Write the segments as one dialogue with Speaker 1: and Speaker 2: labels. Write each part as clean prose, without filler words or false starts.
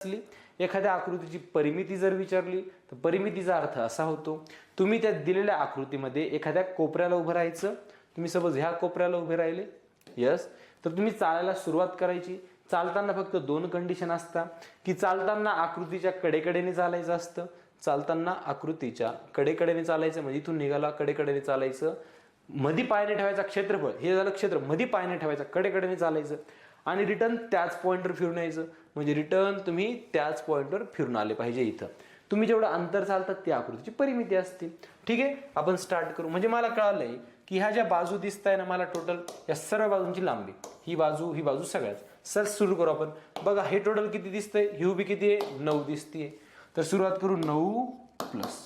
Speaker 1: असली एखाद्या आकृतीची परिमिती जर विचारली तर परिमितीचा अर्थ असा होतो, तुम्ही त्या दिलेल्या आकृतीमध्ये एखाद्या कोपऱ्याला उभं राहायचं. तुम्ही सपोज ह्या कोपऱ्याला उभे राहिले, यस, तर तुम्ही चालायला सुरुवात करायची. चालताना फक्त दोन कंडिशन असतात की चालताना आकृतीच्या कडेकडेने चालायचं असतं, चालताना आकृतीच्या कडेकडेने चालायचं म्हणजे इथून निघाला कडेकडेने चालायचं, मधी पायने ठेवायचा क्षेत्रफळ, हे झालं क्षेत्र, मधी पायने ठेवायचा कडेकडेने चालायचं आणि रिटर्न त्याच पॉइंटवर फिरून यायचं, म्हणजे रिटर्न तुम्ही त्याच पॉइंटवर फिरून आले पाहिजे. इथं तुम्ही जेवढं अंतर चालतात त्या आकृतीची परिमिती असते. ठीक आहे, आपण स्टार्ट करू. म्हणजे मला कळालंय की ह्या ज्या बाजू दिसताय ना, मला टोटल या सर्व बाजूंची लांबी, ही बाजू सगळ्याच. सर सुरू करू आपण. बघा हे टोटल किती दिसतंय, ही उभी किती आहे, 9 दिसतीये. तर सुरुवात करू 9 प्लस.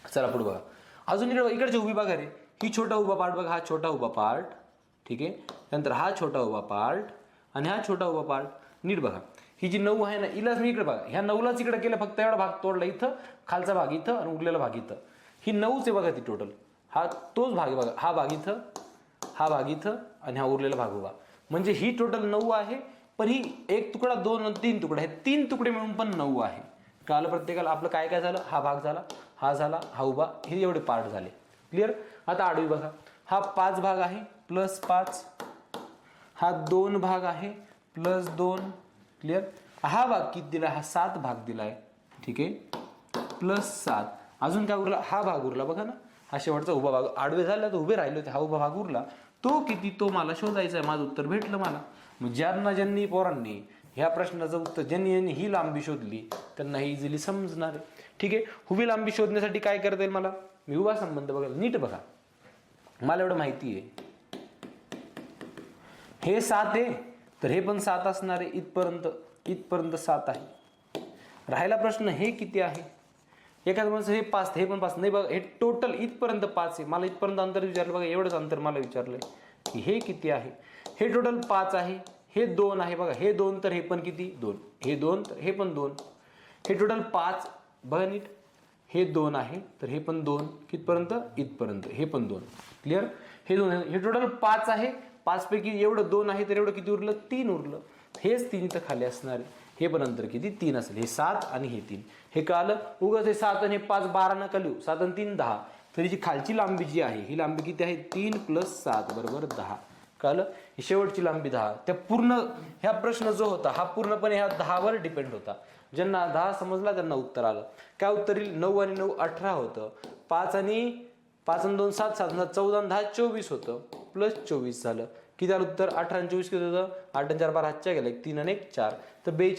Speaker 1: चला पुढे बघा. अजून इकडची उभी बघा रे, ही छोटा उभा पार्ट बघा, हा छोटा उभा पार्ट. ठीक आहे, नंतर हा छोटा उभा पार्ट आणि हा छोटा उभा पार्ट. नीट बघा, ही जी 9 आहे ना, हिलाच मी इकडे बघा, ह्या 9लाच इकडे केलं, फक्त एवढा भाग तोडला, इथं खालचा भाग इथं आणि उरलेला भाग इथं. ही 9च आहे बघा ती टोटल. हा तोच भाग आहे बघा, हा भाग इथं, हा भाग इथं आणि हा उरलेला भाग उभा. म्हणजे ही टोटल 9 आहे, पण ही एक तुकडा, 2 आणि 3 तुकडे आहेत, 3 तुकडे मिळून पण 9 आहे. कळालं प्रत्येकाला? आपलं काय काय झालं, हा भाग झाला, हा झाला, हा उभा, हे एवढे पार्ट झाले. क्लिअर? आता आडवी बघा, हा 5 भाग आहे प्लस 5, हा 2 भाग आहे प्लस 2. क्लिअर? हा भाग किती दिला, हा 7 भाग दिलाय. ठीक आहे, प्लस 7. अजून काय उरला, हा भाग उरला बघा ना, हा शेवटचा उभा भाग. आडवे झाले तर उभे राहिले होते, हा उभा भाग उरला, तो किती तो मला शोधायचा आहे. माझं उत्तर भेटलं मला. मग ज्यांनी पोरांनी ह्या प्रश्नाचं उत्तर, ज्यांनी ही लांबी शोधली त्यांना ही इझिली समजणार आहे. ठीक आहे, उभी लांबी शोधण्यासाठी काय करता येईल मला, मी उभा संबंध बघा, नीट बघा. मला एवढं माहिती आहे हे 7 आहे, तर हे पण 7 असणार आहे. इथपर्यंत 7 आहे. राहिला प्रश्न हे किती आहे. एखादं माणसं हे 5, हे पण 5 नाही बघा, हे टोटल इथपर्यंत 5 आहे. मला इथपर्यंत अंतर विचारलं बघा, एवढंच अंतर मला विचारलंय की हे किती आहे. हे टोटल 5 आहे, हे 2 आहे बघा, हे 2 तर हे पण किती 2, हे 2 तर हे पण 2, हे टोटल 5 बघा नीट. हे 2 आहे तर हे पण 2, कितपर्यंत इथपर्यंत, हे पण 2. क्लिअर? हे 2, हे टोटल 5 आहे. 5 पैकी एवढं 2 आहे तर एवढं किती उरलं, 3 उरलं. हेच 3 इथं खाली असणार आहे. हे पण अंतर किती 3 असेल. हे 7 आणि हे 3. हे कळालं? उगाच हे 7 आणि 5 12 नका लिहू, 7 आणि 3 10. तर ही खालची लांबी जी आहे, ही लांबी किती आहे, 3 + 7 बरोबर 10. कळालं? ही शेवटची लांबी 10. त्या पूर्ण ह्या प्रश्न जो होता हा पूर्णपणे ह्या 10वर डिपेंड होता. ज्यांना 10 समजला त्यांना उत्तर आलं. काय उत्तर येईल, 9 आणि 9 18 होतं, 5 आणि 2 7 7 14 आणि 10 24 होतं, प्लस 24 झालं. किती झालं उत्तर, 18 आणि 24 किती होतं, 8 आणि 4 12 हातच्या गेला, 3 आणि 1 4. तर 42